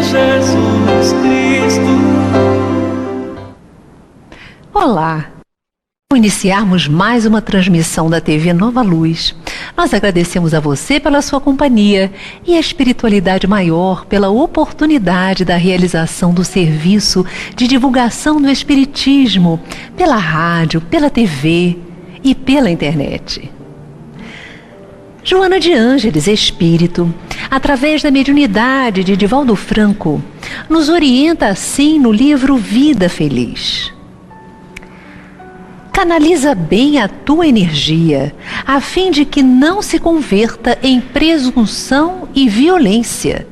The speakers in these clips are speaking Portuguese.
Jesus Cristo. Olá! Ao iniciarmos mais uma transmissão da TV Nova Luz, nós agradecemos a você pela sua companhia e a espiritualidade maior pela oportunidade da realização do serviço de divulgação do Espiritismo pela rádio, pela TV e pela internet. Joana de Ângeles, espírito, através da mediunidade de Divaldo Franco, nos orienta assim no livro Vida Feliz. Canaliza bem a tua energia, a fim de que não se converta em presunção e violência.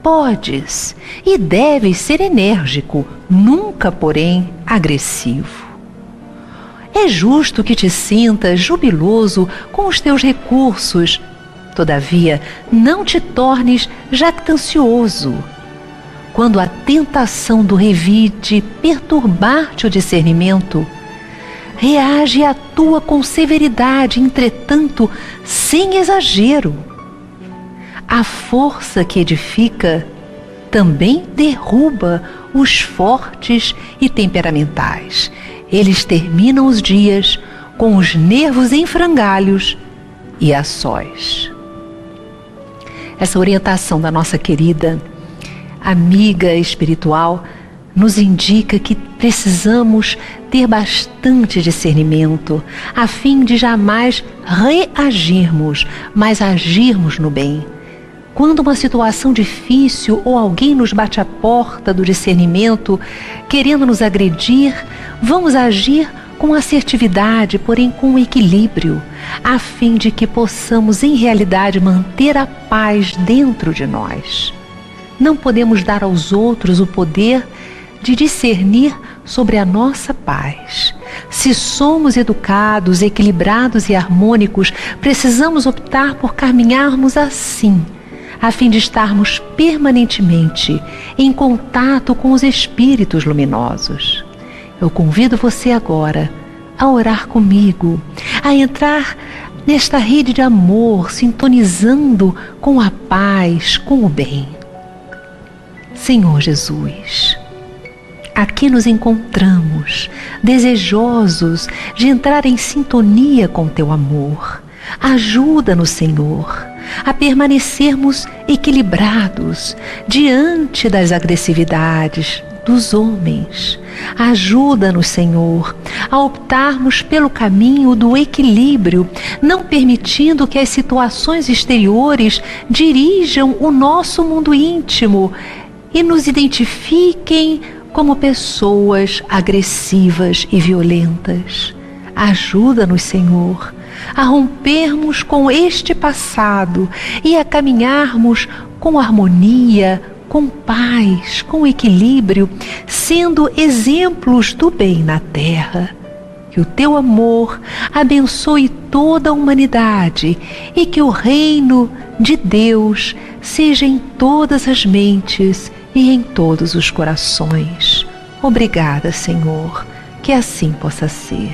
Podes e deves ser enérgico, nunca, porém, agressivo. É justo que te sintas jubiloso com os teus recursos, todavia, não te tornes jactancioso. Quando a tentação do revide perturbar-te o discernimento, reage e atua com severidade, entretanto, sem exagero. A força que edifica também derruba os fortes e temperamentais. Eles terminam os dias com os nervos em frangalhos e a sós. Essa orientação da nossa querida amiga espiritual nos indica que precisamos ter bastante discernimento, a fim de jamais reagirmos, mas agirmos no bem. Quando uma situação difícil ou alguém nos bate à porta do discernimento, querendo nos agredir, vamos agir com assertividade, porém com equilíbrio, a fim de que possamos, em realidade, manter a paz dentro de nós. Não podemos dar aos outros o poder de discernir sobre a nossa paz. Se somos educados, equilibrados e harmônicos, precisamos optar por caminharmos assim, a fim de estarmos permanentemente em contato com os espíritos luminosos. Eu convido você agora a orar comigo, a entrar nesta rede de amor, sintonizando com a paz, com o bem. Senhor Jesus, aqui nos encontramos, desejosos de entrar em sintonia com Teu amor. Ajuda-nos, Senhor, a permanecermos equilibrados diante das agressividades dos homens. Ajuda-nos, Senhor, a optarmos pelo caminho do equilíbrio, não permitindo que as situações exteriores dirijam o nosso mundo íntimo e nos identifiquem como pessoas agressivas e violentas. Ajuda-nos, Senhor, a rompermos com este passado e a caminharmos com harmonia, com paz, com equilíbrio, sendo exemplos do bem na terra. Que o Teu amor abençoe toda a humanidade e que o reino de Deus seja em todas as mentes e em todos os corações. Obrigada, Senhor, que assim possa ser.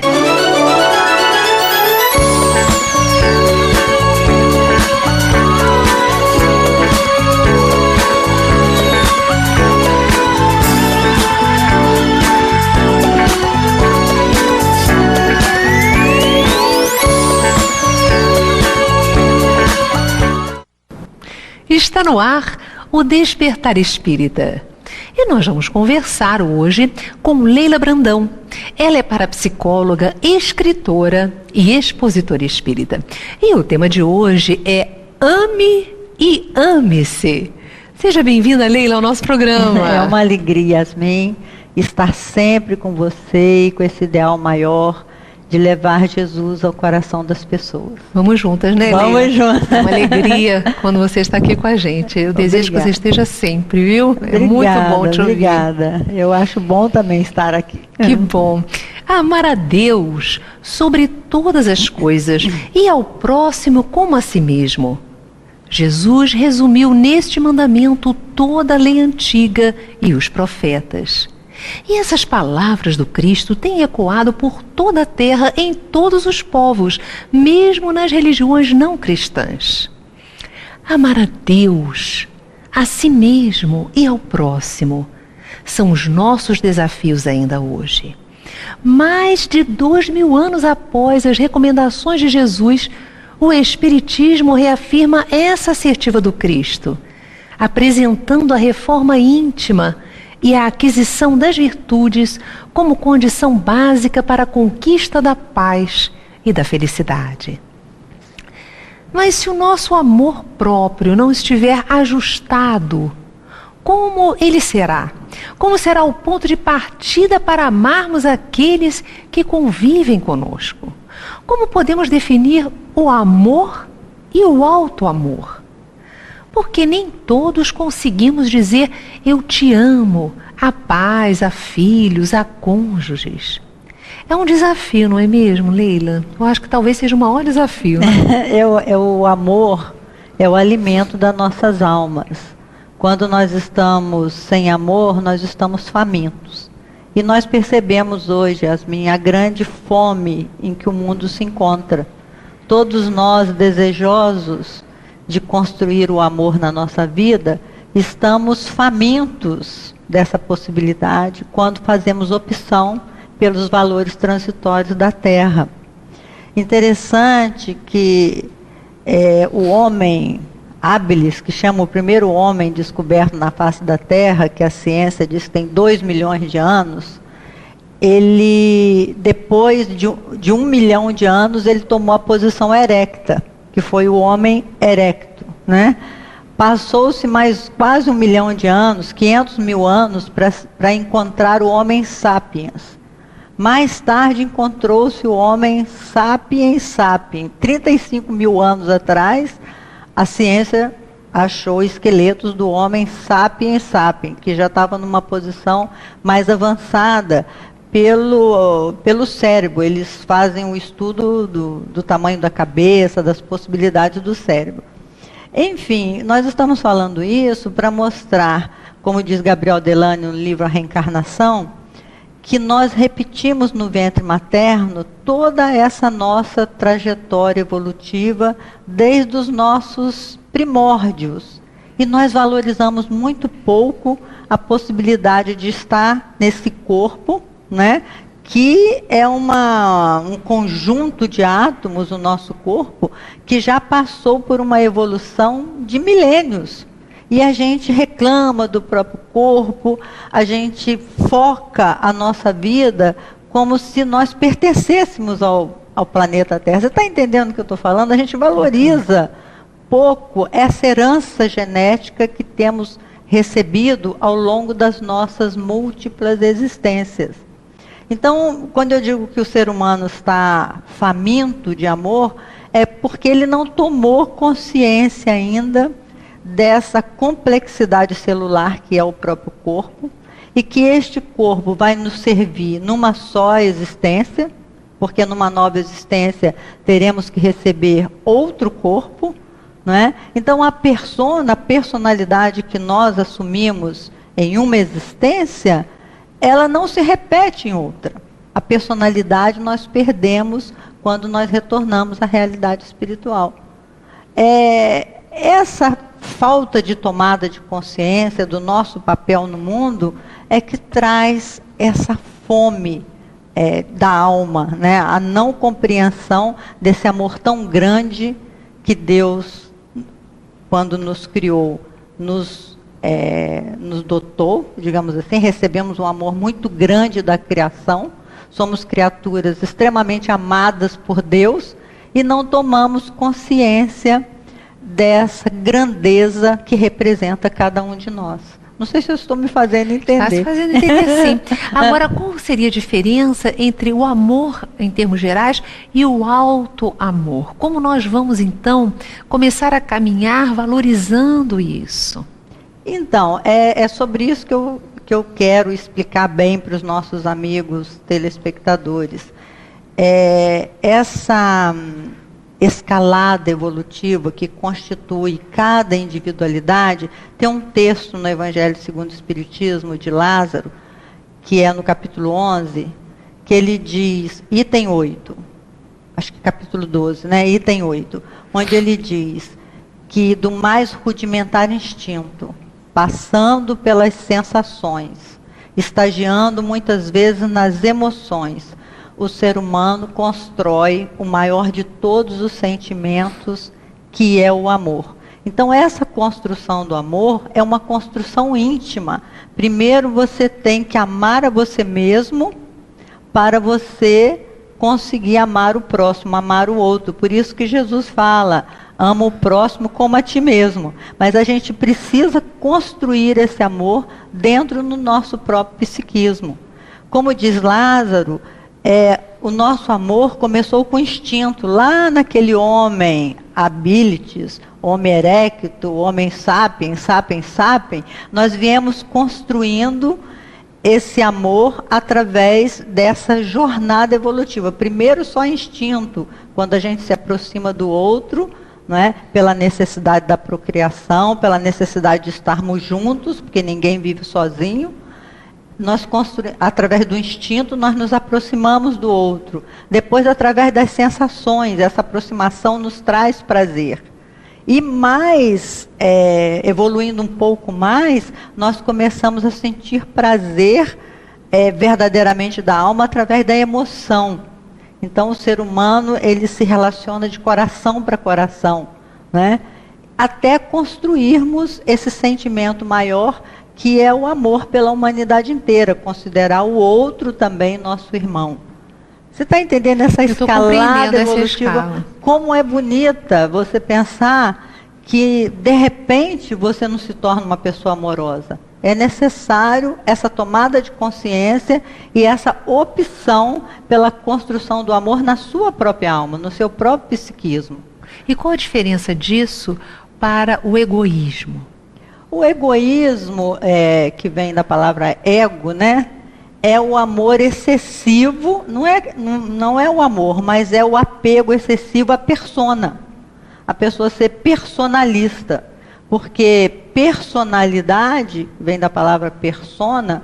Está no ar o Despertar Espírita. E nós vamos conversar hoje com Leila Brandão. Ela é parapsicóloga, escritora e expositora espírita. E o tema de hoje é Ame e Ame-se. Seja bem-vinda, Leila, ao nosso programa. É uma alegria, Yasmin, estar sempre com você e com esse ideal maior de levar Jesus ao coração das pessoas. Vamos juntas, né, Leila? Vamos juntas. É uma alegria quando você está aqui com a gente. Eu desejo que você esteja sempre, viu? Obrigada, é muito bom te ouvir. Obrigada. Eu acho bom também estar aqui. Que bom. Amar a Deus sobre todas as coisas e ao próximo como a si mesmo. Jesus resumiu neste mandamento toda a lei antiga e os profetas. E essas palavras do Cristo têm ecoado por toda a terra, em todos os povos, mesmo nas religiões não cristãs. Amar a Deus, a si mesmo e ao próximo. São os nossos desafios ainda hoje. Mais de 2000 anos após as recomendações de Jesus, o Espiritismo reafirma essa assertiva do Cristo, apresentando a reforma íntima e a aquisição das virtudes como condição básica para a conquista da paz e da felicidade. Mas se o nosso amor próprio não estiver ajustado, como ele será? Como será o ponto de partida para amarmos aqueles que convivem conosco? Como podemos definir o amor e o auto-amor? Porque nem todos conseguimos dizer eu te amo a pais, a filhos, a cônjuges. É um desafio, não é mesmo, Leila? Eu acho que talvez seja o maior desafio. O amor é o alimento das nossas almas. Quando nós estamos sem amor, nós estamos famintos. E nós percebemos hoje, Yasmin, a grande fome em que o mundo se encontra. Todos nós desejosos de construir o amor na nossa vida, estamos famintos dessa possibilidade quando fazemos opção pelos valores transitórios da Terra. Interessante que o homem Habilis, que chama o primeiro homem descoberto na face da Terra, que a ciência diz que tem 2 milhões de anos, ele, depois de 1 milhão de anos, ele tomou a posição erecta, que foi o homem erecto, né? Passou-se mais quase 1 milhão de anos, 500 mil anos, para encontrar o homem sapiens. Mais tarde encontrou-se o homem sapiens sapiens. 35 mil anos atrás, a ciência achou esqueletos do homem sapiens sapiens, que já estava numa posição mais avançada pelo cérebro. Eles fazem o estudo do tamanho da cabeça, das possibilidades do cérebro. Enfim, nós estamos falando isso para mostrar, como diz Gabriel Delany no livro A Reencarnação, que nós repetimos no ventre materno toda essa nossa trajetória evolutiva desde os nossos primórdios. E nós valorizamos muito pouco a possibilidade de estar nesse corpo, né, que é um conjunto de átomos, o nosso corpo, que já passou por uma evolução de milênios. E a gente reclama do próprio corpo, a gente foca a nossa vida como se nós pertencêssemos ao planeta Terra. Você está entendendo o que eu estou falando? A gente valoriza pouco essa herança genética que temos recebido ao longo das nossas múltiplas existências. Então, quando eu digo que o ser humano está faminto de amor, é porque ele não tomou consciência ainda dessa complexidade celular que é o próprio corpo, e que este corpo vai nos servir numa só existência, porque numa nova existência teremos que receber outro corpo, não é? Então a personalidade que nós assumimos em uma existência, ela não se repete em outra. A personalidade nós perdemos quando nós retornamos à realidade espiritual. Essa falta de tomada de consciência do nosso papel no mundo é que traz essa fome da alma, né? A não compreensão desse amor tão grande que Deus, quando nos criou, nos dotou, digamos assim, recebemos um amor muito grande da criação, somos criaturas extremamente amadas por Deus e não tomamos consciência dessa grandeza que representa cada um de nós. Não sei se eu estou me fazendo entender. Está se fazendo entender, sim. Agora, qual seria a diferença entre o amor, em termos gerais, e o auto-amor? Como nós vamos, então, começar a caminhar valorizando isso? Então, é sobre isso que eu quero explicar bem para os nossos amigos telespectadores. Essa escalada evolutiva que constitui cada individualidade, tem um texto no Evangelho segundo o Espiritismo de Lázaro, que é no capítulo 11, que ele diz, item 8, acho que capítulo 12, né, item 8, onde ele diz que do mais rudimentar instinto, passando pelas sensações, estagiando muitas vezes nas emoções, o ser humano constrói o maior de todos os sentimentos, que é o amor. Então, essa construção do amor é uma construção íntima. Primeiro, você tem que amar a você mesmo para você conseguir amar o próximo, amar o outro. Por isso que Jesus fala, ama o próximo como a ti mesmo. Mas a gente precisa construir esse amor dentro do nosso próprio psiquismo. Como diz Lázaro, o nosso amor começou com instinto, lá naquele homem habilis, homem erecto, homem sapiens, nós viemos construindo esse amor através dessa jornada evolutiva. Primeiro só instinto, quando a gente se aproxima do outro, não é? Pela necessidade da procriação, pela necessidade de estarmos juntos, porque ninguém vive sozinho. Através do instinto, nós nos aproximamos do outro. Depois, através das sensações, essa aproximação nos traz prazer. E mais, evoluindo um pouco mais, nós começamos a sentir prazer verdadeiramente da alma através da emoção. Então, o ser humano, ele se relaciona de coração para coração, né? Até construirmos esse sentimento maior, que é o amor pela humanidade inteira, considerar o outro também nosso irmão. Você está entendendo essa escalada evolutiva? Como é bonita você pensar que, de repente, você não se torna uma pessoa amorosa. É necessário essa tomada de consciência e essa opção pela construção do amor na sua própria alma, no seu próprio psiquismo. E qual a diferença disso para o egoísmo? O egoísmo, que vem da palavra ego, né? É o amor excessivo, não é o amor, mas é o apego excessivo à persona. A pessoa ser personalista. Porque personalidade, vem da palavra persona,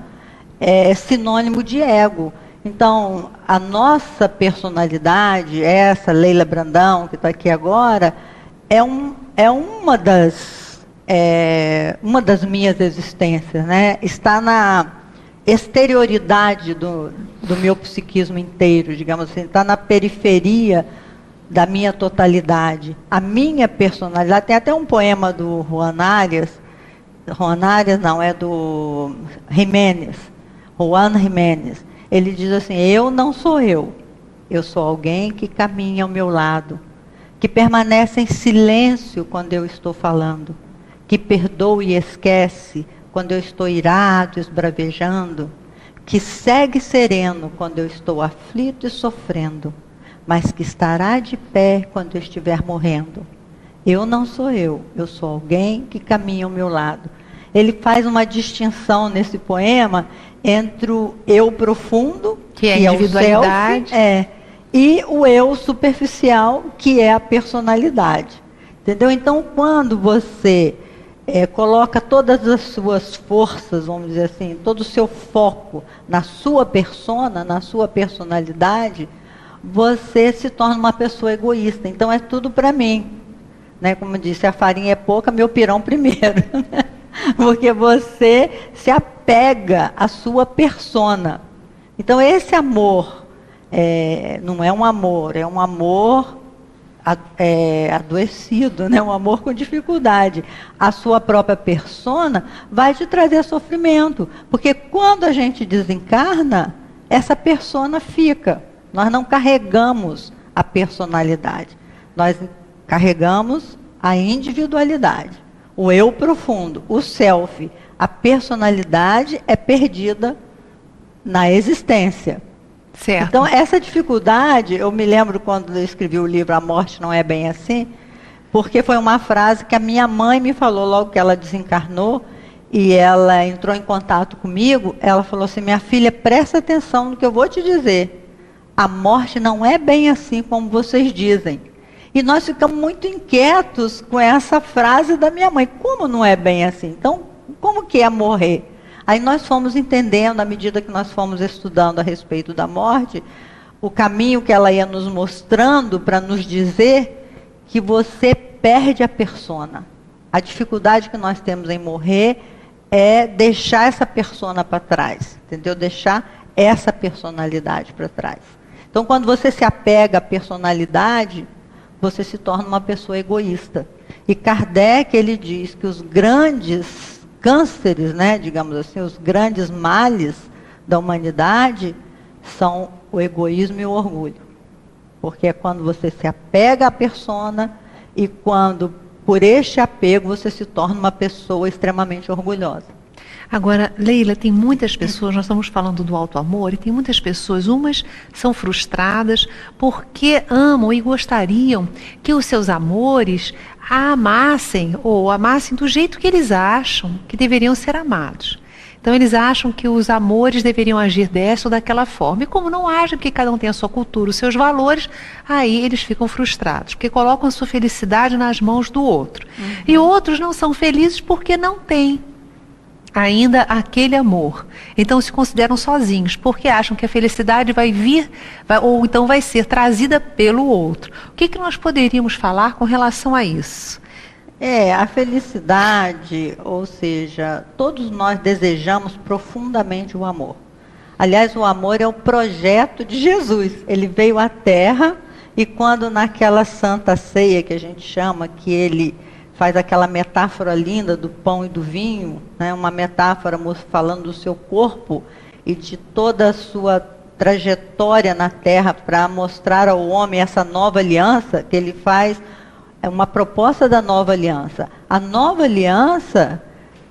é sinônimo de ego. Então, a nossa personalidade, essa Leila Brandão, que está aqui agora, é uma das minhas existências, né? Está na exterioridade do meu psiquismo inteiro, digamos assim, está na periferia da minha totalidade. A minha personalidade, tem até um poema do Juan Arias não, é do Juan Jiménez. Ele diz assim, eu não sou eu sou alguém que caminha ao meu lado, que permanece em silêncio quando eu estou falando, que perdoa e esquece quando eu estou irado, esbravejando, que segue sereno quando eu estou aflito e sofrendo, mas que estará de pé quando eu estiver morrendo. Eu não sou eu sou alguém que caminha ao meu lado. Ele faz uma distinção nesse poema entre o eu profundo, que é a individualidade, o self, e o eu superficial, que é a personalidade. Entendeu? Então, quando você coloca todas as suas forças, vamos dizer assim, todo o seu foco na sua persona, na sua personalidade, você se torna uma pessoa egoísta. Então, é tudo para mim. Né? Como eu disse, a farinha é pouca, meu pirão primeiro. Porque você se apega à sua persona. Então, esse amor não é um amor, é um amor adoecido, né? Um amor com dificuldade. A sua própria persona vai te trazer sofrimento. Porque quando a gente desencarna, essa persona fica. Nós não carregamos a personalidade. Nós carregamos a individualidade. O eu profundo, o self. A personalidade é perdida na existência. Certo. Então, essa dificuldade, eu me lembro quando eu escrevi o livro A Morte Não É Bem Assim, porque foi uma frase que a minha mãe me falou logo que ela desencarnou, e ela entrou em contato comigo, ela falou assim, minha filha, presta atenção no que eu vou te dizer. A morte não é bem assim como vocês dizem. E nós ficamos muito inquietos com essa frase da minha mãe. Como não é bem assim? Então, como que é morrer? Aí nós fomos entendendo, à medida que nós fomos estudando a respeito da morte, o caminho que ela ia nos mostrando para nos dizer que você perde a persona. A dificuldade que nós temos em morrer é deixar essa persona para trás, entendeu? Deixar essa personalidade para trás. Então, quando você se apega à personalidade, você se torna uma pessoa egoísta. E Kardec, ele diz que os grandes cânceres, né, digamos assim, os grandes males da humanidade são o egoísmo e o orgulho. Porque é quando você se apega à persona e quando, por este apego, você se torna uma pessoa extremamente orgulhosa. Agora, Leila, tem muitas pessoas, nós estamos falando do alto amor, e tem muitas pessoas, umas são frustradas porque amam e gostariam que os seus amores a amassem, ou amassem do jeito que eles acham que deveriam ser amados. Então eles acham que os amores deveriam agir dessa ou daquela forma. E como não agem, porque cada um tem a sua cultura, os seus valores, aí eles ficam frustrados, porque colocam a sua felicidade nas mãos do outro. E outros não são felizes porque não têm ainda aquele amor. Então se consideram sozinhos, porque acham que a felicidade vai vir, ou então vai ser trazida pelo outro. O que nós poderíamos falar com relação a isso? A felicidade, ou seja, todos nós desejamos profundamente o amor. Aliás, o amor é o projeto de Jesus. Ele veio à Terra e quando naquela Santa Ceia que a gente chama, que ele faz aquela metáfora linda do pão e do vinho, né? Uma metáfora falando do seu corpo e de toda a sua trajetória na Terra para mostrar ao homem essa nova aliança que ele faz. É uma proposta da nova aliança. A nova aliança,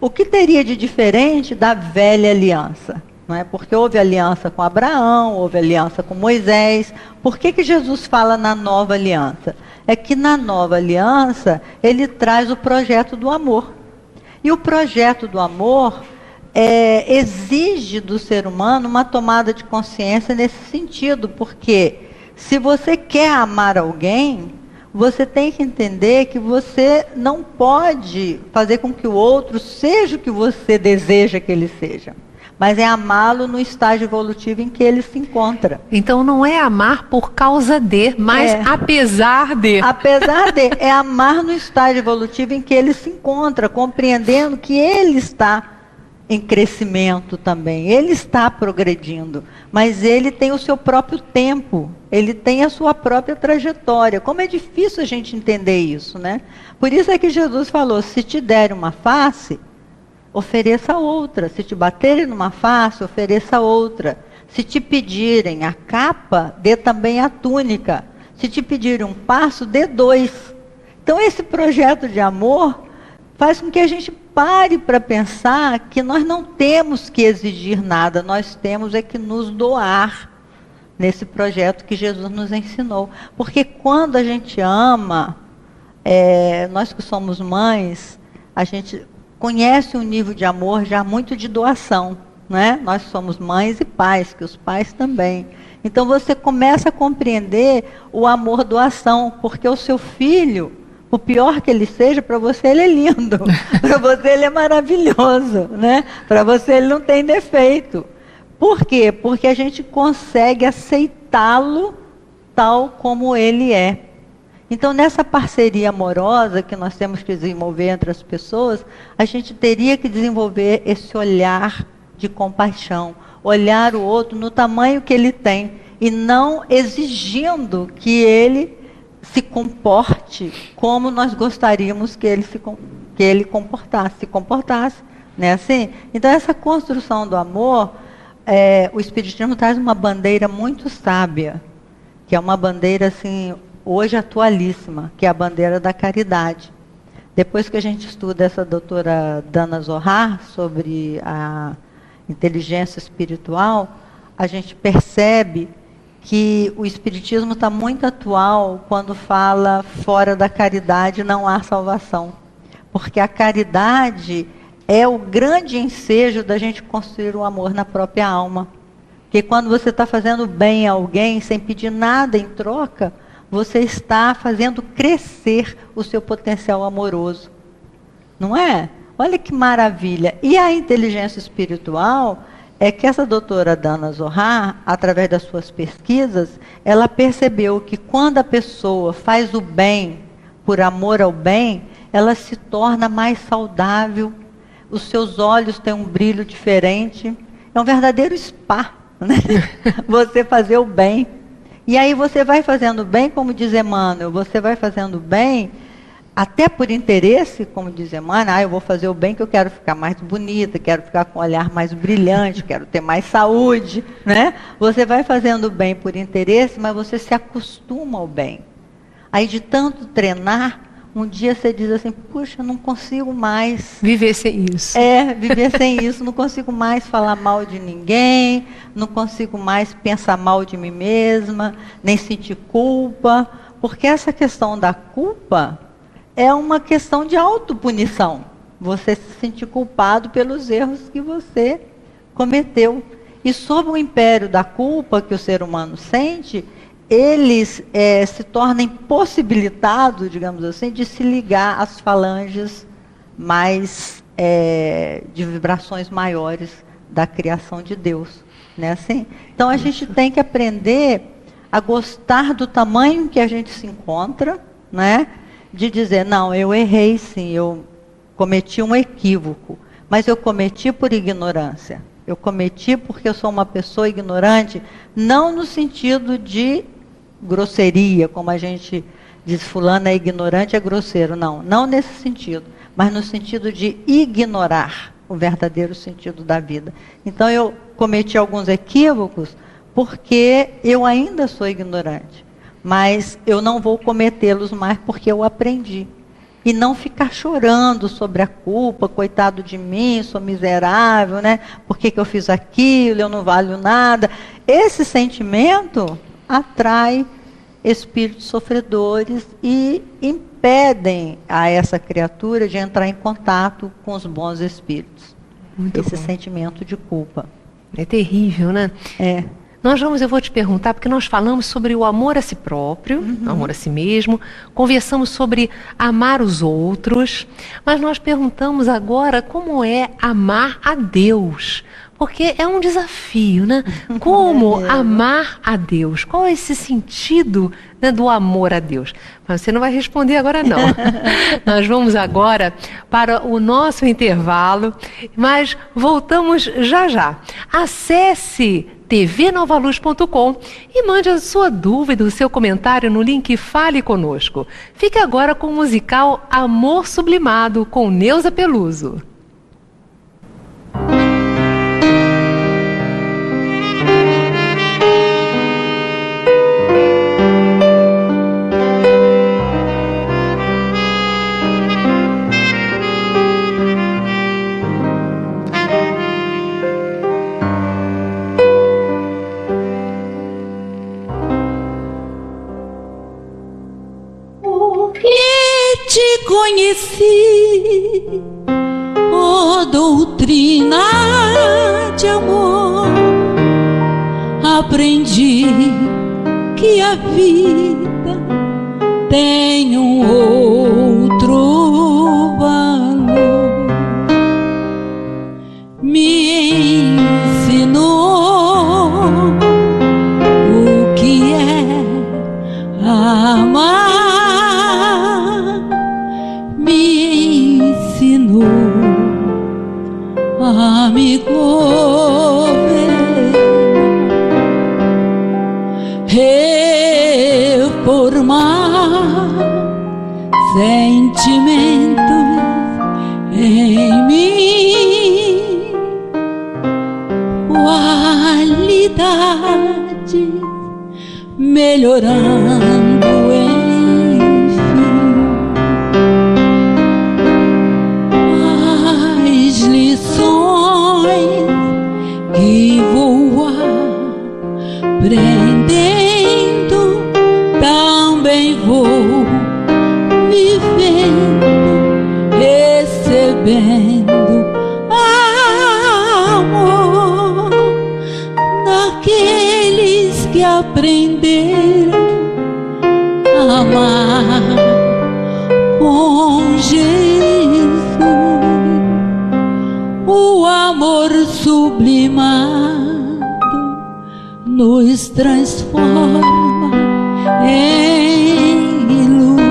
o que teria de diferente da velha aliança? Não é? Porque houve aliança com Abraão, houve aliança com Moisés. Por que Jesus fala na nova aliança? É que na nova aliança, ele traz o projeto do amor. E o projeto do amor exige do ser humano uma tomada de consciência nesse sentido. Porque se você quer amar alguém, você tem que entender que você não pode fazer com que o outro seja o que você deseja que ele seja. Mas é amá-lo no estágio evolutivo em que ele se encontra. Então não é amar por causa de, mas apesar de. Apesar de, é amar no estágio evolutivo em que ele se encontra, compreendendo que ele está em crescimento também, ele está progredindo, mas ele tem o seu próprio tempo, ele tem a sua própria trajetória. Como é difícil a gente entender isso, né? Por isso é que Jesus falou, se te derem uma face, ofereça outra. Se te baterem numa face, ofereça outra. Se te pedirem a capa, dê também a túnica. Se te pedirem um passo, dê 2. Então esse projeto de amor faz com que a gente pare para pensar que nós não temos que exigir nada, nós temos é que nos doar nesse projeto que Jesus nos ensinou. Porque quando a gente ama, nós que somos mães, a gente conhece um nível de amor já muito de doação, né? Nós somos mães e pais, que os pais também. Então você começa a compreender o amor doação, porque o seu filho, o pior que ele seja, para você ele é lindo, para você ele é maravilhoso, né? Para você ele não tem defeito. Por quê? Porque a gente consegue aceitá-lo tal como ele é. Então, nessa parceria amorosa que nós temos que desenvolver entre as pessoas, a gente teria que desenvolver esse olhar de compaixão, olhar o outro no tamanho que ele tem e não exigindo que ele se comporte como nós gostaríamos que ele se comportasse, né? Assim? Então, essa construção do amor, o Espiritismo traz uma bandeira muito sábia, que é uma bandeira assim, hoje atualíssima, que é a bandeira da caridade. Depois que a gente estuda essa doutora Dana Zohar sobre a inteligência espiritual, a gente percebe que o Espiritismo está muito atual quando fala fora da caridade não há salvação. Porque a caridade é o grande ensejo da gente construir o amor na própria alma. Porque quando você está fazendo bem a alguém sem pedir nada em troca, você está fazendo crescer o seu potencial amoroso. Não é? Olha que maravilha. E a inteligência espiritual é que essa doutora Dana Zohar, através das suas pesquisas, ela percebeu que quando a pessoa faz o bem por amor ao bem, ela se torna mais saudável, os seus olhos têm um brilho diferente, é um verdadeiro spa, né? Você fazer o bem. E aí você vai fazendo bem, como diz Emmanuel, você vai fazendo bem, até por interesse, como diz Emmanuel, eu vou fazer o bem que eu quero ficar mais bonita, quero ficar com o olhar mais brilhante, quero ter mais saúde, né? Você vai fazendo bem por interesse, mas você se acostuma ao bem. Aí de tanto treinar, um dia você diz assim, puxa, não consigo mais viver sem isso. Viver sem isso, não consigo mais falar mal de ninguém, não consigo mais pensar mal de mim mesma, nem sentir culpa, porque essa questão da culpa é uma questão de autopunição. Você se sentir culpado pelos erros que você cometeu. E sob o império da culpa que o ser humano sente, eles se tornam impossibilitados, digamos assim, de se ligar às falanges mais de vibrações maiores da criação de Deus. Né? Assim? Então a gente tem que aprender a gostar do tamanho que a gente se encontra, né? De dizer, não, eu errei sim, eu cometi um equívoco, mas eu cometi por ignorância. Eu cometi porque eu sou uma pessoa ignorante, não no sentido de grosseria, como a gente diz, fulano é ignorante, é grosseiro. Não nesse sentido, mas no sentido de ignorar o verdadeiro sentido da vida. Então eu cometi alguns equívocos porque eu ainda sou ignorante, mas eu não vou cometê-los mais porque eu aprendi. E não ficar chorando sobre a culpa, coitado de mim, sou miserável, né? Por que eu fiz aquilo, eu não valho nada. Esse sentimento atrai espíritos sofredores e impedem a essa criatura de entrar em contato com os bons espíritos. Muito esse bom. Sentimento de culpa. É terrível, né? Eu vou te perguntar, porque nós falamos sobre o amor a si próprio, o amor a si mesmo, conversamos sobre amar os outros, mas nós perguntamos agora como é amar a Deus, porque é um desafio, né? Como amar a Deus? Qual é esse sentido, né, do amor a Deus? Mas você não vai responder agora, não. Nós vamos agora para o nosso intervalo, mas voltamos já já. Acesse tvnovaluz.com e mande a sua dúvida, o seu comentário no link Fale Conosco. Fique agora com o musical Amor Sublimado, com Neuza Peluso. Te conheci, ó doutrina de amor, aprendi que a vida tem um outro valor, me ensinou o que é amar. Amigo, reformar sentimentos em mim, qualidade melhorando enfim. As lições que vou aprendendo, também vou vivendo, recebendo amor daqueles que aprenderam a amar com Jesus. O amor sublimado nos transforma em luz.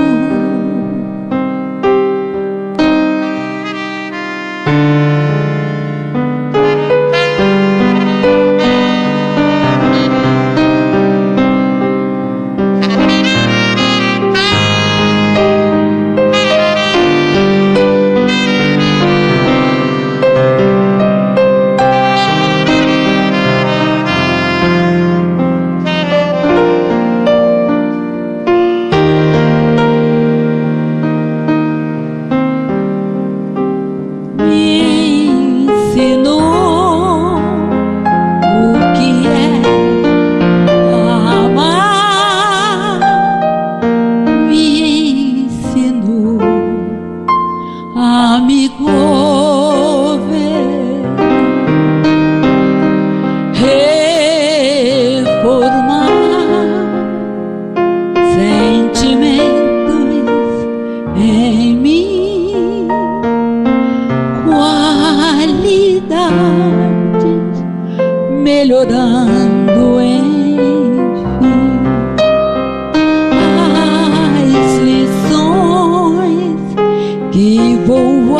melhorando enfim as lições que vou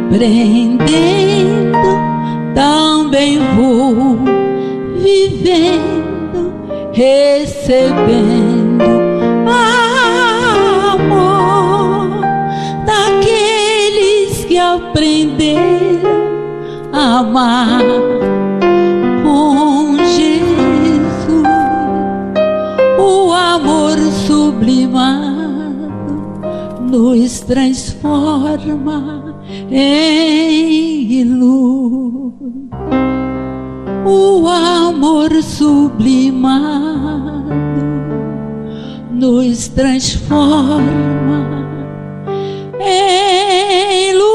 aprendendo, também vou vivendo, recebendo amor daqueles que aprenderam a amar com Jesus. O amor sublimado nos transforma em luz. O amor sublimado nos transforma em luz.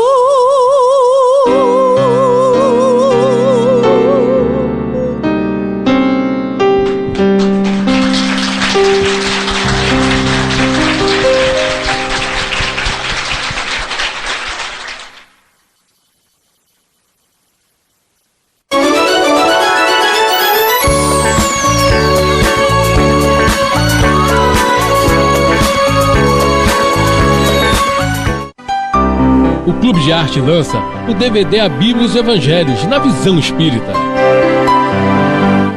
O Clube de Arte lança o DVD A Bíblia e os Evangelhos na Visão Espírita.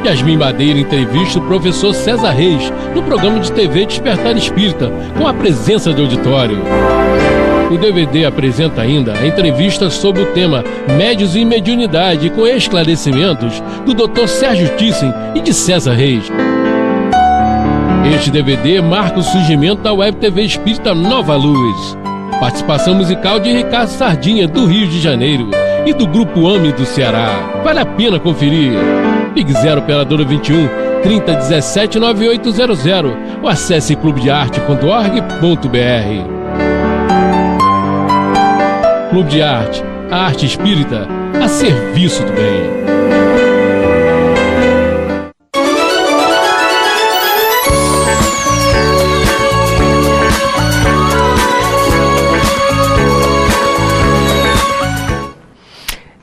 Yasmin Madeira entrevista o professor César Reis no programa de TV Despertar Espírita, com a presença de auditório. O DVD apresenta ainda a entrevista sobre o tema Médiuns e Mediunidade, com esclarecimentos do Dr. Sérgio Thyssen e de César Reis. Este DVD marca o surgimento da Web TV Espírita Nova Luz. Participação musical de Ricardo Sardinha, do Rio de Janeiro, e do Grupo AME do Ceará. Vale a pena conferir. Ligue 0 operadora 21 30 17 9800 ou acesse clubedearte.org.br. Clube de Arte, a arte espírita a serviço do bem.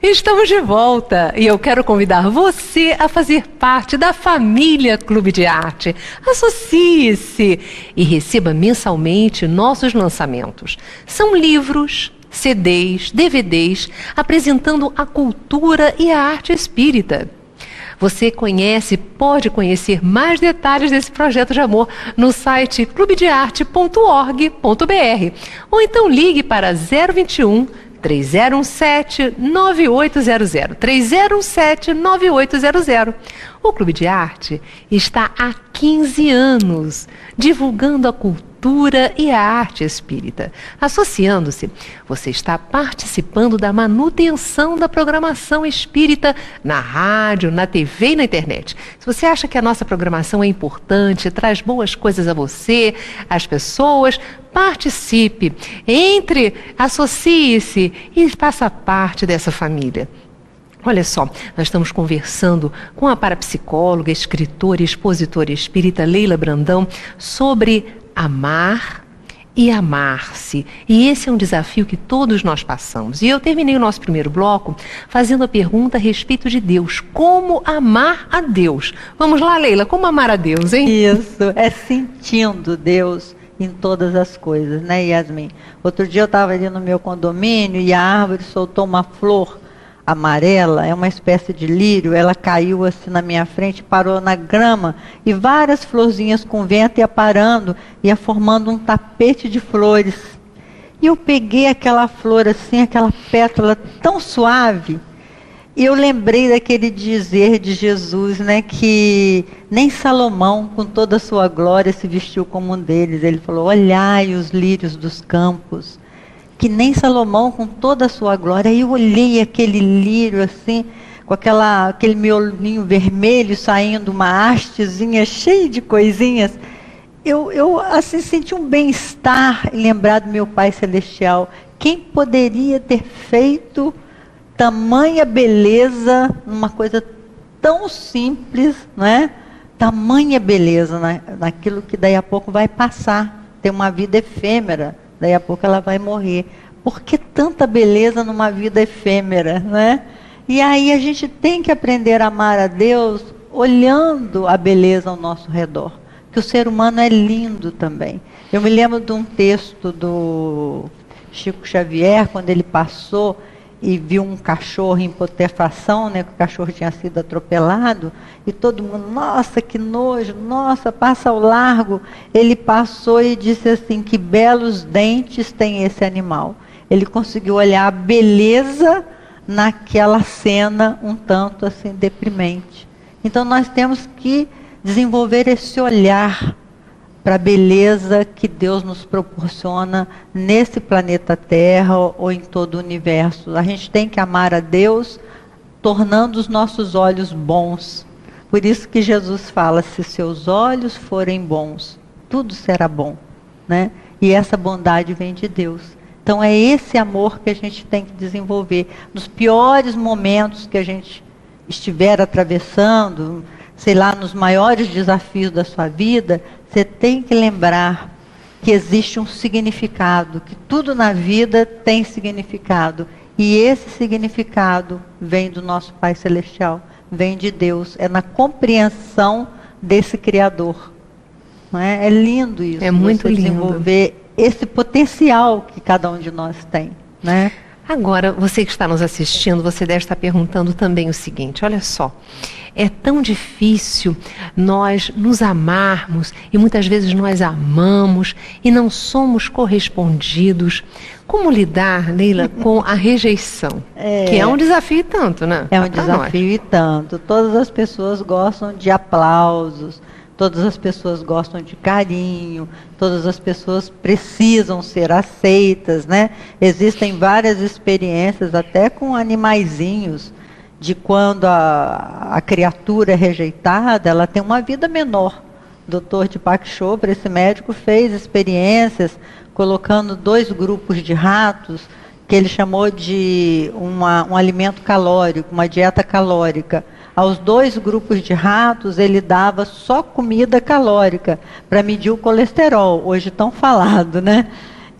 Estamos de volta e eu quero convidar você a fazer parte da família Clube de Arte. Associe-se e receba mensalmente nossos lançamentos. São livros, CDs, DVDs, apresentando a cultura e a arte espírita. Você pode conhecer mais detalhes desse projeto de amor no site clubedearte.org.br ou então ligue para 021 3017-9800, 3017-9800. O Clube de Arte está há 15 anos divulgando a cultura e a arte espírita. Associando-se, você está participando da manutenção da programação espírita na rádio, na TV e na internet. Se você acha que a nossa programação é importante, traz boas coisas a você, às pessoas, participe, entre, associe-se e faça parte dessa família. Olha só, nós estamos conversando com a parapsicóloga, escritora e expositora espírita Leila Brandão sobre amar e amar-se. E esse é um desafio que todos nós passamos. E eu terminei o nosso primeiro bloco fazendo a pergunta a respeito de Deus. Como amar a Deus? Vamos lá, Leila, como amar a Deus, hein? Isso, é sentindo Deus em todas as coisas, né, Yasmin? Outro dia eu estava ali no meu condomínio e a árvore soltou uma flor amarela, é uma espécie de lírio, ela caiu assim na minha frente, parou na grama, e várias florzinhas com vento ia parando, ia formando um tapete de flores. E eu peguei aquela flor assim, aquela pétala tão suave, e eu lembrei daquele dizer de Jesus, né, que nem Salomão, com toda a sua glória, se vestiu como um deles. Ele falou: olhai os lírios dos campos, que nem Salomão, com toda a sua glória. Aí eu olhei aquele lírio assim, com aquele miolinho vermelho saindo, uma hastezinha cheia de coisinhas. Eu assim senti um bem-estar em lembrar do meu Pai Celestial. Quem poderia ter feito tamanha beleza numa coisa tão simples, não é? Tamanha beleza naquilo que daí a pouco vai passar, tem uma vida efêmera. Daí a pouco ela vai morrer. Por que tanta beleza numa vida efêmera, né? E aí a gente tem que aprender a amar a Deus olhando a beleza ao nosso redor. Que o ser humano é lindo também. Eu me lembro de um texto do Chico Xavier, quando ele passou e viu um cachorro em putrefação, né, que o cachorro tinha sido atropelado, e todo mundo, nossa, que nojo, nossa, passa ao largo. Ele passou e disse assim, que belos dentes tem esse animal. Ele conseguiu olhar a beleza naquela cena um tanto assim deprimente. Então nós temos que desenvolver esse olhar para a beleza que Deus nos proporciona nesse planeta Terra ou em todo o universo. A gente tem que amar a Deus tornando os nossos olhos bons. Por isso que Jesus fala, se seus olhos forem bons, tudo será bom, né? E essa bondade vem de Deus. Então é esse amor que a gente tem que desenvolver. Nos piores momentos que a gente estiver atravessando, sei lá, nos maiores desafios da sua vida, você tem que lembrar que existe um significado, que tudo na vida tem significado. E esse significado vem do nosso Pai Celestial, vem de Deus, é na compreensão desse Criador. Não é? É lindo isso. É muito lindo. Desenvolver esse potencial que cada um de nós tem, né? Agora, você que está nos assistindo, você deve estar perguntando também o seguinte, olha só, é tão difícil nós nos amarmos e muitas vezes nós amamos e não somos correspondidos. Como lidar, Neila, com a rejeição? Que é um desafio e tanto, né? É um desafio e tanto. Todas as pessoas gostam de aplausos, todas as pessoas gostam de carinho, todas as pessoas precisam ser aceitas, né? Existem várias experiências, até com animaizinhos, de quando a criatura é rejeitada, ela tem uma vida menor. O Dr. Deepak Chopra, esse médico, fez experiências colocando 2 grupos de ratos, que ele chamou de um alimento calórico, uma dieta calórica. Aos 2 grupos de ratos, ele dava só comida calórica, para medir o colesterol, hoje tão falado, né?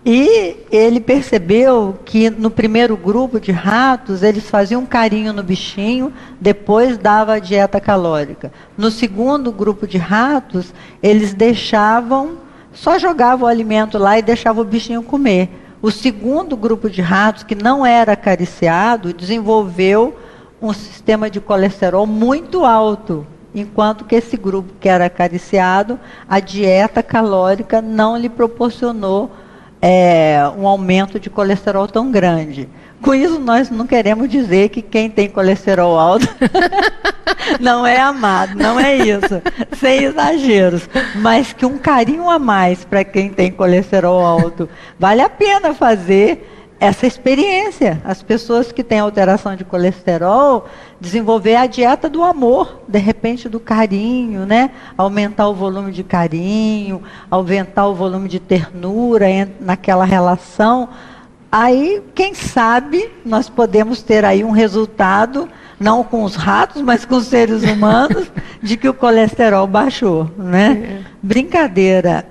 E ele percebeu que no primeiro grupo de ratos, eles faziam um carinho no bichinho, depois dava a dieta calórica. No segundo grupo de ratos, eles só jogavam o alimento lá e deixavam o bichinho comer. O segundo grupo de ratos, que não era acariciado, desenvolveu um sistema de colesterol muito alto, enquanto que esse grupo que era acariciado, a dieta calórica não lhe proporcionou um aumento de colesterol tão grande. Com isso, nós não queremos dizer que quem tem colesterol alto não é amado, não é isso, sem exageros, mas que um carinho a mais para quem tem colesterol alto, vale a pena fazer essa experiência. As pessoas que têm alteração de colesterol, desenvolver a dieta do amor, de repente do carinho, né? Aumentar o volume de carinho, aumentar o volume de ternura naquela relação. Aí, quem sabe, nós podemos ter aí um resultado, não com os ratos, mas com os seres humanos, de que o colesterol baixou, né? Brincadeira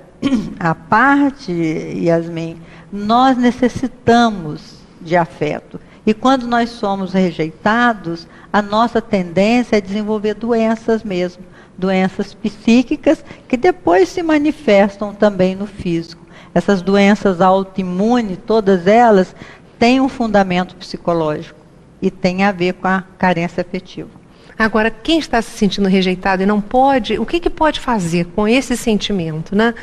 à parte, Yasmin, nós necessitamos de afeto. E quando nós somos rejeitados, a nossa tendência é desenvolver doenças mesmo, doenças psíquicas, que depois se manifestam também no físico. Essas doenças autoimunes, todas elas, têm um fundamento psicológico e tem a ver com a carência afetiva. Agora, quem está se sentindo rejeitado e não pode, o que pode fazer com esse sentimento, né?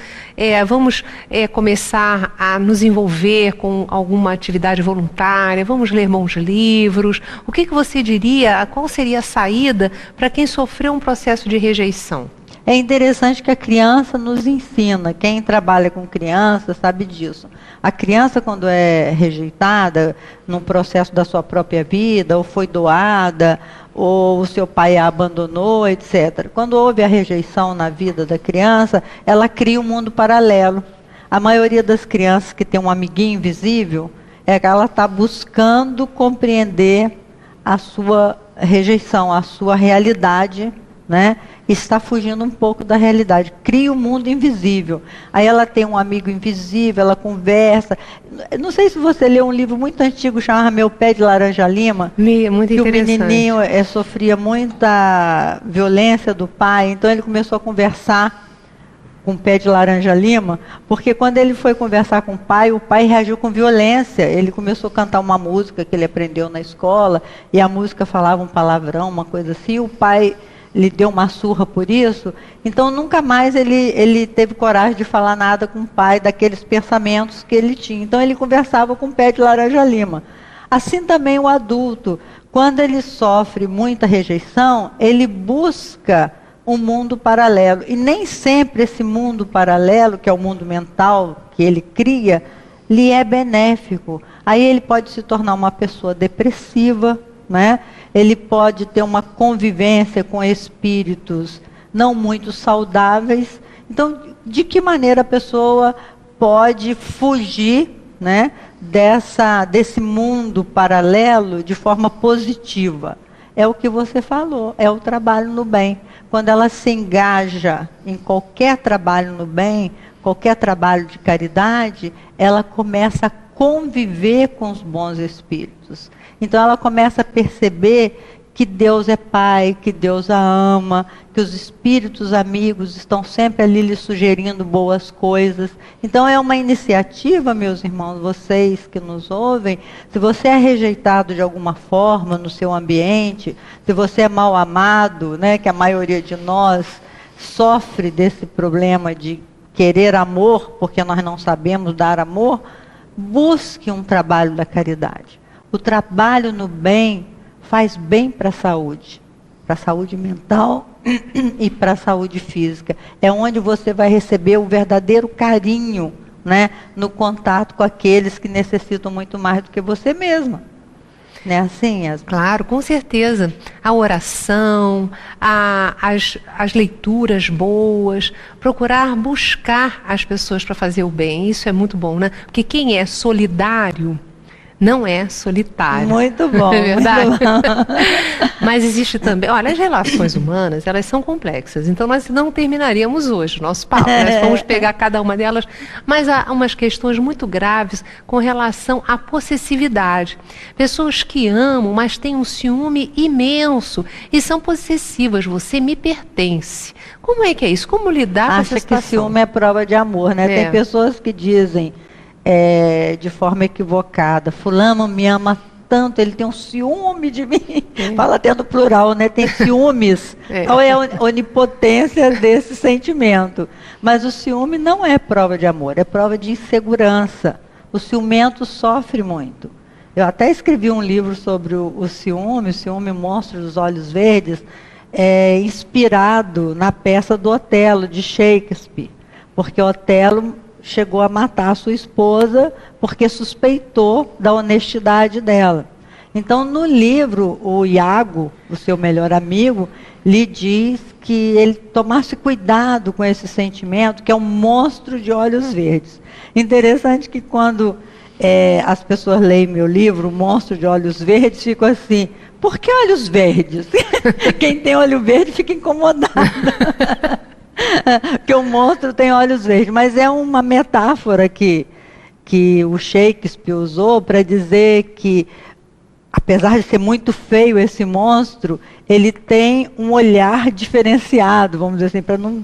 Vamos começar a nos envolver com alguma atividade voluntária, vamos ler bons livros. O que você diria, qual seria a saída para quem sofreu um processo de rejeição? É interessante que a criança nos ensina, quem trabalha com criança sabe disso. A criança, quando é rejeitada num processo da sua própria vida, ou foi doada, ou o seu pai a abandonou, etc. Quando houve a rejeição na vida da criança, ela cria um mundo paralelo. A maioria das crianças que tem um amiguinho invisível, é que ela está buscando compreender a sua rejeição, a sua realidade né? Está fugindo um pouco da realidade. Cria um mundo invisível. Aí ela tem um amigo invisível, ela conversa. Não sei se você leu um livro muito antigo, chamado Meu Pé de Laranja Lima. Muito que interessante. o menininho sofria muita violência do pai, então ele começou a conversar com o Pé de Laranja Lima, porque quando ele foi conversar com o pai reagiu com violência. Ele começou a cantar uma música que ele aprendeu na escola, e a música falava um palavrão, uma coisa assim, o pai lhe deu uma surra por isso. Então nunca mais ele teve coragem de falar nada com o pai, daqueles pensamentos que ele tinha. Então ele conversava com o Pé de Laranja Lima. Assim também o adulto, quando ele sofre muita rejeição, ele busca um mundo paralelo. E nem sempre esse mundo paralelo, que é o mundo mental que ele cria, lhe é benéfico. Aí ele pode se tornar uma pessoa depressiva, né? Ele pode ter uma convivência com espíritos não muito saudáveis. Então, de que maneira a pessoa pode fugir, né, desse mundo paralelo de forma positiva? É o que você falou, é o trabalho no bem. Quando ela se engaja em qualquer trabalho no bem, qualquer trabalho de caridade, ela começa a conviver com os bons espíritos. Então ela começa a perceber que Deus é Pai, que Deus a ama, que os espíritos amigos estão sempre ali lhe sugerindo boas coisas. Então é uma iniciativa, meus irmãos, vocês que nos ouvem, se você é rejeitado de alguma forma no seu ambiente, se você é mal amado, né, que a maioria de nós sofre desse problema de querer amor, porque nós não sabemos dar amor, busque um trabalho da caridade. O trabalho no bem faz bem para a saúde mental e para a saúde física. É onde você vai receber o verdadeiro carinho, né, no contato com aqueles que necessitam muito mais do que você mesma. Não é assim, Yasmin? Claro, com certeza. A oração, as leituras boas, procurar buscar as pessoas para fazer o bem. Isso é muito bom, né? Porque quem é solidário não é solitário. Muito bom. É verdade? Muito bom. Mas existe também... Olha, as relações humanas, elas são complexas. Então, nós não terminaríamos hoje o nosso papo. Nós vamos pegar cada uma delas. Mas há umas questões muito graves com relação à possessividade. Pessoas que amam, mas têm um ciúme imenso e são possessivas. Você me pertence. Como é que é isso? Como lidar com essa Acha que situação? ciúme é prova de amor, né? É. Tem pessoas que dizem de forma equivocada, fulano me ama tanto, ele tem um ciúme de mim. Fala até no plural, né? Tem ciúmes. Qual é a onipotência desse sentimento? Mas o ciúme não é prova de amor, é prova de insegurança. O ciumento sofre muito. Eu até escrevi um livro sobre o ciúme monstro dos olhos verdes, inspirado na peça do Otelo, de Shakespeare. Porque Otelo chegou a matar a sua esposa porque suspeitou da honestidade dela. Então, no livro, o Iago, o seu melhor amigo, lhe diz que ele tomasse cuidado com esse sentimento, que é um monstro de olhos verdes. Interessante que quando as pessoas leem meu livro, O Monstro de Olhos Verdes, ficam assim, por que olhos verdes? Quem tem olho verde fica incomodado. Porque o monstro tem olhos verdes, mas é uma metáfora que o Shakespeare usou para dizer que, apesar de ser muito feio esse monstro, ele tem um olhar diferenciado, vamos dizer assim, para não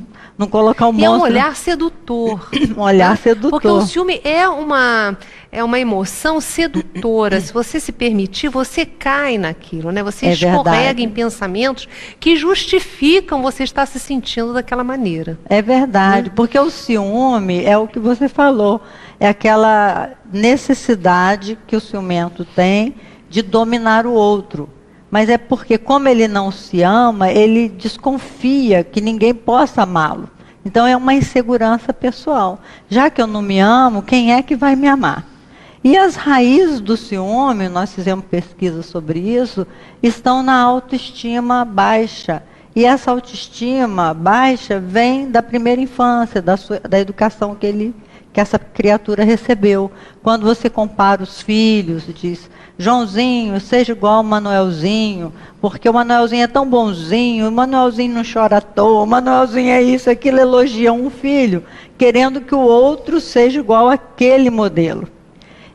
colocar o monstro... E é um olhar sedutor. Um olhar sedutor. Porque o ciúme é uma emoção sedutora. Se você se permitir, você cai naquilo, né? Você escorrega verdade. em pensamentos que justificam você estar se sentindo daquela maneira. É verdade, porque o ciúme é o que você falou, é aquela necessidade que o ciumento tem de dominar o outro. Mas é porque, como ele não se ama, ele desconfia que ninguém possa amá-lo. Então é uma insegurança pessoal. Já que eu não me amo, quem é que vai me amar? E as raízes do ciúme, nós fizemos pesquisa sobre isso, estão na autoestima baixa. E essa autoestima baixa vem da primeira infância, da educação que que essa criatura recebeu. Quando você compara os filhos, diz, Joãozinho, seja igual ao Manuelzinho, porque o Manuelzinho é tão bonzinho, o Manuelzinho não chora à toa, o Manuelzinho é isso, aquilo, elogia um filho, querendo que o outro seja igual àquele modelo.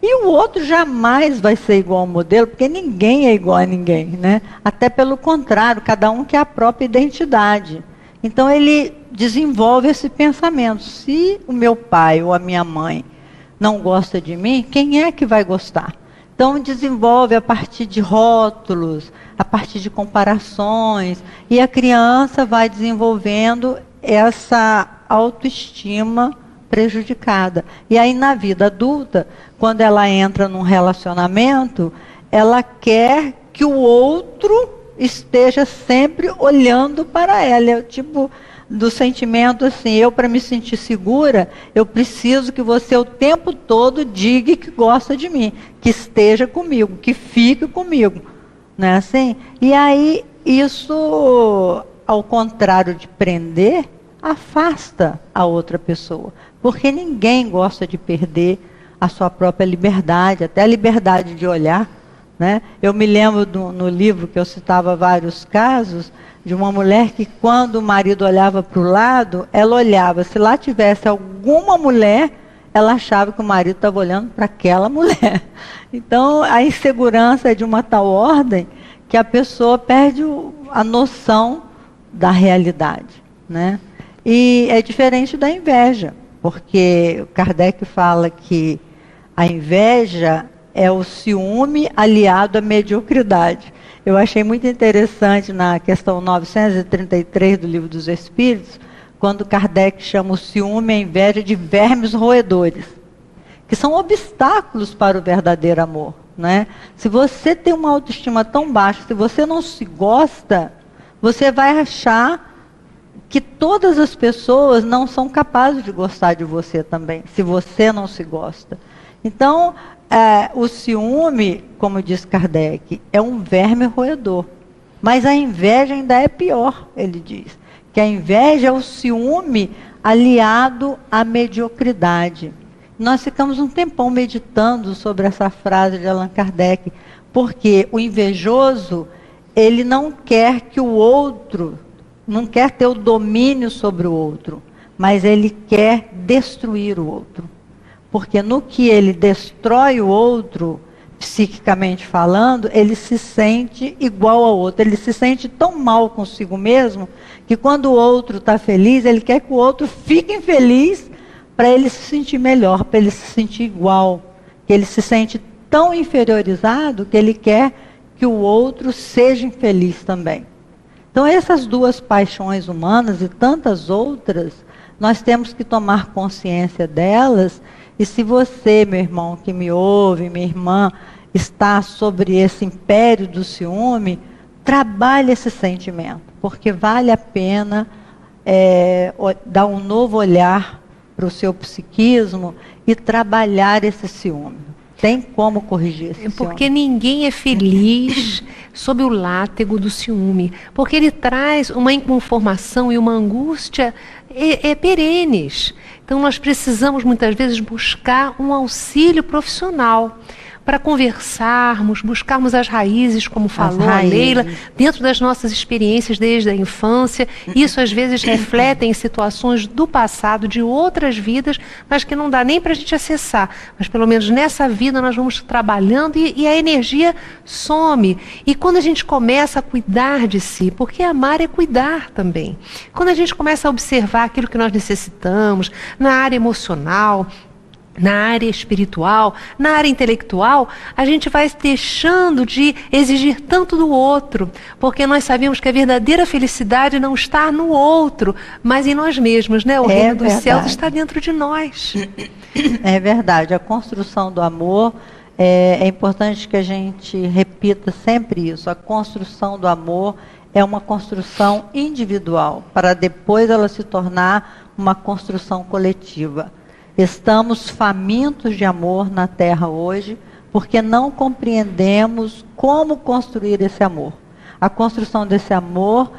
E o outro jamais vai ser igual ao modelo, porque ninguém é igual a ninguém, né? Até pelo contrário, cada um quer a própria identidade. Então ele desenvolve esse pensamento. Se o meu pai ou a minha mãe não gosta de mim, quem é que vai gostar? Então desenvolve a partir de rótulos, a partir de comparações, e a criança vai desenvolvendo essa autoestima prejudicada. E aí na vida adulta, quando ela entra num relacionamento, ela quer que o outro esteja sempre olhando para ela. É o tipo do sentimento assim, eu para me sentir segura, eu preciso que você o tempo todo diga que gosta de mim, que esteja comigo, que fique comigo. Não é assim? E aí isso, ao contrário de prender, afasta a outra pessoa. Porque ninguém gosta de perder a sua própria liberdade, até a liberdade de olhar. Né? Eu me lembro no livro que eu citava vários casos, de uma mulher que quando o marido olhava para o lado, ela olhava. Se lá tivesse alguma mulher, ela achava que o marido estava olhando para aquela mulher. Então, a insegurança é de uma tal ordem que a pessoa perde a noção da realidade. Né? E é diferente da inveja, porque Kardec fala que a inveja é o ciúme aliado à mediocridade. Eu achei muito interessante na questão 933 do Livro dos Espíritos, quando Kardec chama o ciúme e a inveja de vermes roedores, que são obstáculos para o verdadeiro amor. Né? Se você tem uma autoestima tão baixa, se você não se gosta, você vai achar que todas as pessoas não são capazes de gostar de você também, se você não se gosta. Então, o ciúme, como diz Kardec, é um verme roedor. Mas a inveja ainda é pior, ele diz. Que a inveja é o ciúme aliado à mediocridade. Nós ficamos um tempão meditando sobre essa frase de Allan Kardec, porque o invejoso, ele não quer que o outro, não quer ter o domínio sobre o outro, mas ele quer destruir o outro. Porque no que ele destrói o outro, psiquicamente falando, ele se sente igual ao outro. Ele se sente tão mal consigo mesmo, que quando o outro está feliz, ele quer que o outro fique infeliz para ele se sentir melhor, para ele se sentir igual. Que ele se sente tão inferiorizado que ele quer que o outro seja infeliz também. Então essas duas paixões humanas e tantas outras, nós temos que tomar consciência delas. E se você, meu irmão, que me ouve, minha irmã, está sobre esse império do ciúme, trabalhe esse sentimento, porque vale a pena dar um novo olhar para o seu psiquismo e trabalhar esse ciúme. Tem como corrigir esse ciúme. Porque ninguém é feliz sob o látego do ciúme, porque ele traz uma inconformação e uma angústia perenes. Então nós precisamos muitas vezes buscar um auxílio profissional para conversarmos, buscarmos as raízes, como falou a Leila, dentro das nossas experiências desde a infância. Isso às vezes reflete em situações do passado, de outras vidas, mas que não dá nem para a gente acessar. Mas pelo menos nessa vida nós vamos trabalhando e a energia some. E quando a gente começa a cuidar de si, porque amar é cuidar também. Quando a gente começa a observar aquilo que nós necessitamos, na área emocional, na área espiritual, na área intelectual, a gente vai deixando de exigir tanto do outro, porque nós sabemos que a verdadeira felicidade não está no outro, mas em nós mesmos, né? O reino dos céus está dentro de nós. É verdade, a construção do amor, é importante que a gente repita sempre isso, a construção do amor é uma construção individual, para depois ela se tornar uma construção coletiva. Estamos famintos de amor na Terra hoje, porque não compreendemos como construir esse amor. A construção desse amor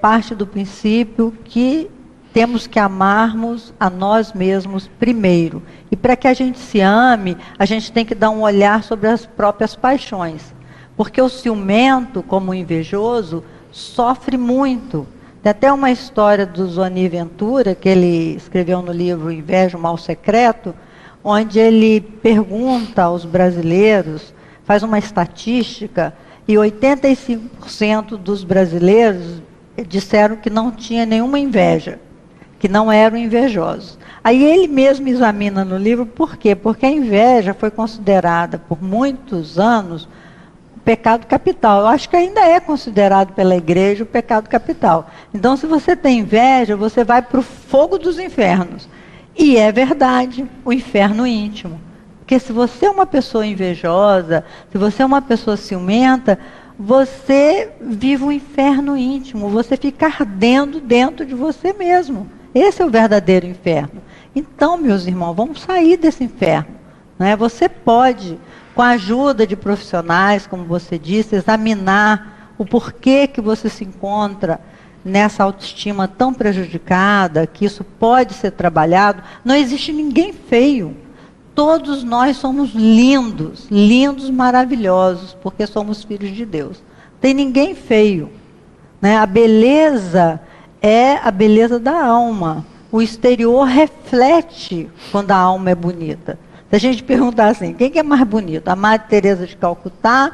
parte do princípio que temos que amarmos a nós mesmos primeiro. E para que a gente se ame, a gente tem que dar um olhar sobre as próprias paixões. Porque o ciumento, como o invejoso, sofre muito. Tem até uma história do Zoni Ventura, que ele escreveu no livro Inveja, o Mal Secreto, onde ele pergunta aos brasileiros, faz uma estatística, e 85% dos brasileiros disseram que não tinha nenhuma inveja, que não eram invejosos. Aí ele mesmo examina no livro por quê? Porque a inveja foi considerada por muitos anos o pecado capital. Eu acho que ainda é considerado pela igreja o pecado capital. Então, se você tem inveja, você vai para o fogo dos infernos. E é verdade, o inferno íntimo. Porque se você é uma pessoa invejosa, se você é uma pessoa ciumenta, você vive um inferno íntimo, você fica ardendo dentro de você mesmo. Esse é o verdadeiro inferno. Então, meus irmãos, vamos sair desse inferno, né? Você pode, com a ajuda de profissionais, como você disse, examinar o porquê que você se encontra nessa autoestima tão prejudicada, que isso pode ser trabalhado. Não existe ninguém feio. Todos nós somos lindos, lindos, maravilhosos, porque somos filhos de Deus. Não tem ninguém feio, né? A beleza é a beleza da alma. O exterior reflete quando a alma é bonita. Se a gente perguntar assim, quem que é mais bonito? A Madre Teresa de Calcutá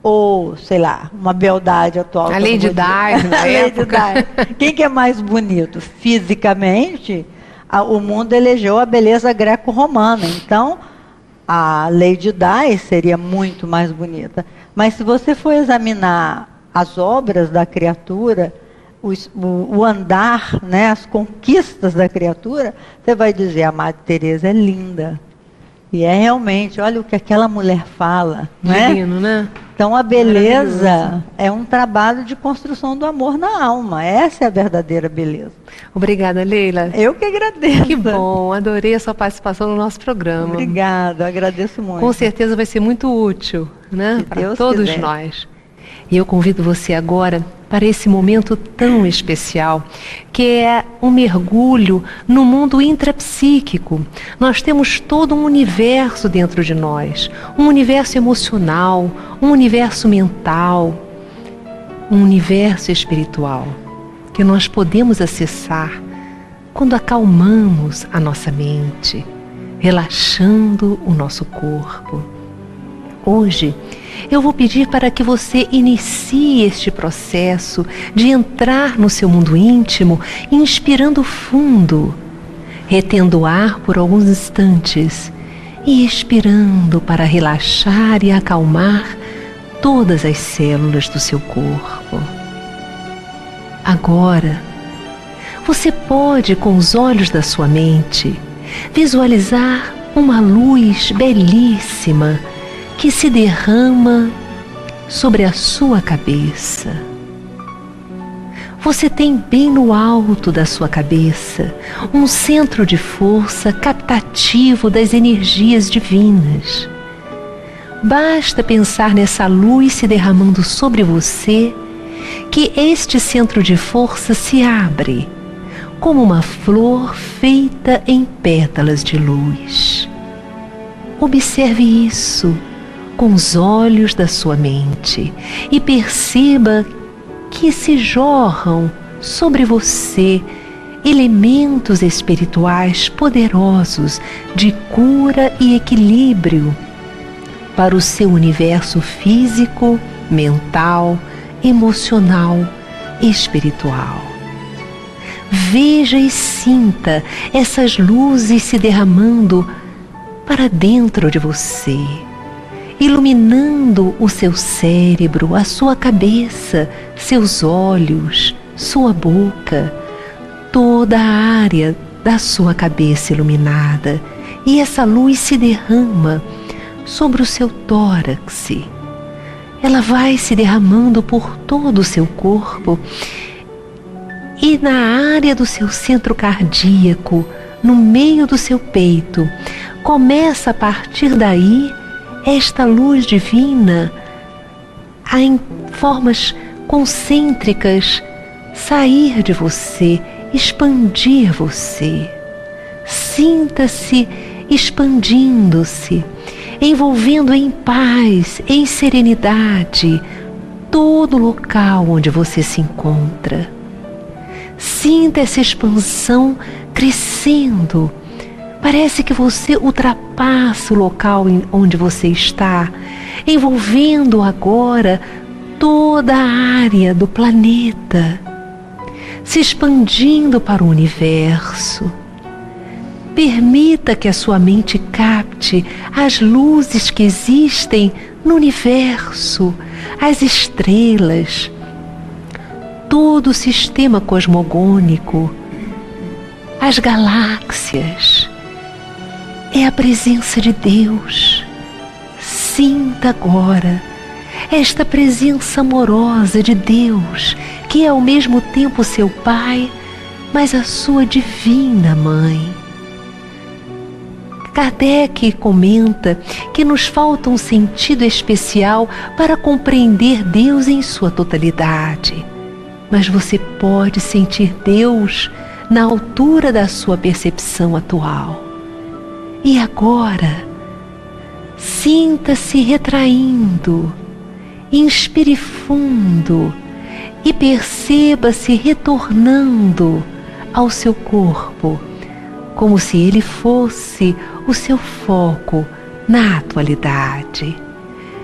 ou, sei lá, uma beldade atual? A Lady Di, na época. Quem que é mais bonito? Fisicamente, o mundo elegeu a beleza greco-romana. Então, a Lady Di seria muito mais bonita. Mas se você for examinar as obras da criatura, o andar, né, as conquistas da criatura, você vai dizer, a Madre Teresa é linda. E é realmente, olha o que aquela mulher fala. Divino, né? Então a beleza é um trabalho de construção do amor na alma. Essa é a verdadeira beleza. Obrigada, Leila. Eu que agradeço. Que bom, adorei a sua participação no nosso programa. Obrigada, agradeço muito. Com certeza vai ser muito útil, né, para todos nós. E eu convido você agora para esse momento tão especial, que é um mergulho no mundo intrapsíquico. Nós temos todo um universo dentro de nós, um universo emocional, um universo mental, um universo espiritual, que nós podemos acessar quando acalmamos a nossa mente, relaxando o nosso corpo. Hoje, eu vou pedir para que você inicie este processo de entrar no seu mundo íntimo, inspirando fundo, retendo o ar por alguns instantes e expirando para relaxar e acalmar todas as células do seu corpo. Agora, você pode, com os olhos da sua mente, visualizar uma luz belíssima que se derrama sobre a sua cabeça. Você tem bem no alto da sua cabeça um centro de força captativo das energias divinas. Basta pensar nessa luz se derramando sobre você, que este centro de força se abre como uma flor feita em pétalas de luz. Observe isso com os olhos da sua mente e perceba que se jorram sobre você elementos espirituais poderosos de cura e equilíbrio para o seu universo físico, mental, emocional e espiritual. Veja e sinta essas luzes se derramando para dentro de você, iluminando o seu cérebro, a sua cabeça, seus olhos, sua boca, toda a área da sua cabeça iluminada. E essa luz se derrama sobre o seu tórax. Ela vai se derramando por todo o seu corpo e na área do seu centro cardíaco, no meio do seu peito. Começa a partir daí esta luz divina a, em formas concêntricas, sair de você expandir você. Sinta-se expandindo-se, envolvendo em paz, em serenidade, todo local onde você se encontra. Sinta essa expansão crescendo. Parece que você ultrapassa o local onde você está, envolvendo agora toda a área do planeta, se expandindo para o universo. Permita que a sua mente capte as luzes que existem no universo, as estrelas, todo o sistema cosmogônico, as galáxias. É a presença de Deus. Sinta agora esta presença amorosa de Deus, que é ao mesmo tempo seu Pai, mas a sua divina Mãe. Kardec comenta que nos falta um sentido especial para compreender Deus em sua totalidade. Mas você pode sentir Deus na altura da sua percepção atual. E agora, sinta-se retraindo, inspire fundo e perceba-se retornando ao seu corpo, como se ele fosse o seu foco na atualidade.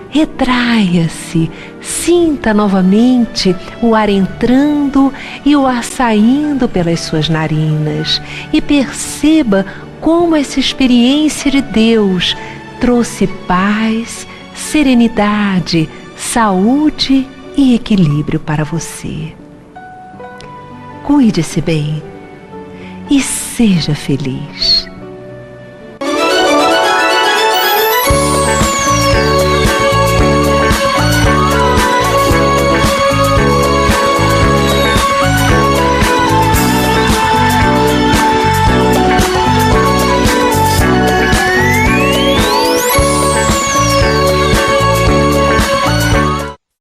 Retraia-se, sinta novamente o ar entrando e o ar saindo pelas suas narinas e perceba como essa experiência de Deus trouxe paz, serenidade, saúde e equilíbrio para você. Cuide-se bem e seja feliz.